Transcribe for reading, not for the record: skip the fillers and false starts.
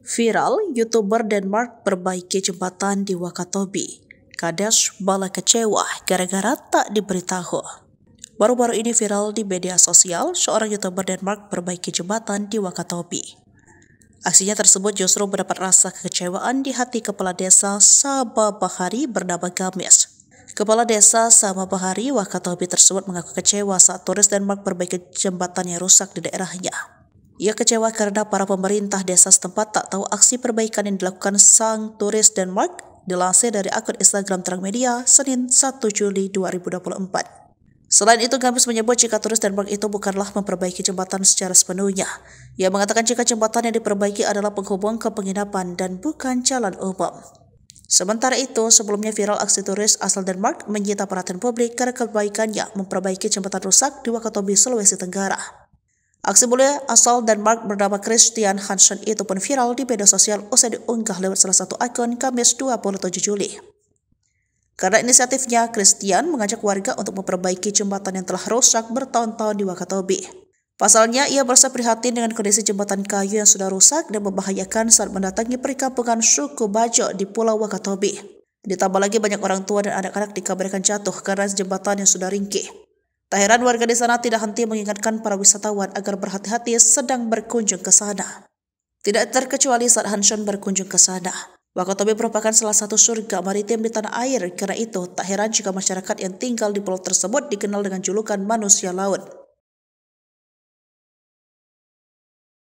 Viral, YouTuber Denmark perbaiki jembatan di Wakatobi. Kades bala kecewa gara-gara tak diberitahu. Baru-baru ini viral di media sosial, seorang YouTuber Denmark perbaiki jembatan di Wakatobi. Aksinya tersebut justru mendapat rasa kekecewaan di hati Kepala Desa Sama Bahari bernama Games. Kepala Desa Sama Bahari Wakatobi tersebut mengaku kecewa saat turis Denmark perbaiki jembatan yang rusak di daerahnya. Ia kecewa karena para pemerintah desa setempat tak tahu aksi perbaikan yang dilakukan sang turis Denmark, dilansir dari akun Instagram Terang Media, Senin 1 Juli 2024. Selain itu, Games menyebut jika turis Denmark itu bukanlah memperbaiki jembatan secara sepenuhnya. Ia mengatakan jika jembatan yang diperbaiki adalah penghubung ke penginapan dan bukan jalan umum. Sementara itu, sebelumnya viral aksi turis asal Denmark menyita perhatian publik karena kebaikannya memperbaiki jembatan rusak di Wakatobi, Sulawesi Tenggara. Aksi mulia asal Denmark bernama Christian Hansen itu pun viral di media sosial usai diunggah lewat salah satu akun Kamis 27 Juli. Karena inisiatifnya, Christian mengajak warga untuk memperbaiki jembatan yang telah rusak bertahun-tahun di Wakatobi. Pasalnya, ia merasa prihatin dengan kondisi jembatan kayu yang sudah rusak dan membahayakan saat mendatangi perkampungan suku Bajo di Pulau Wakatobi. Ditambah lagi banyak orang tua dan anak-anak dikabarkan jatuh karena jembatan yang sudah ringkih. Tak heran warga di sana tidak henti mengingatkan para wisatawan agar berhati-hati sedang berkunjung ke sana. Tidak terkecuali saat Hansen berkunjung ke sana. Wakatobi merupakan salah satu surga maritim di tanah air, karena itu tak heran jika masyarakat yang tinggal di pulau tersebut dikenal dengan julukan manusia laut.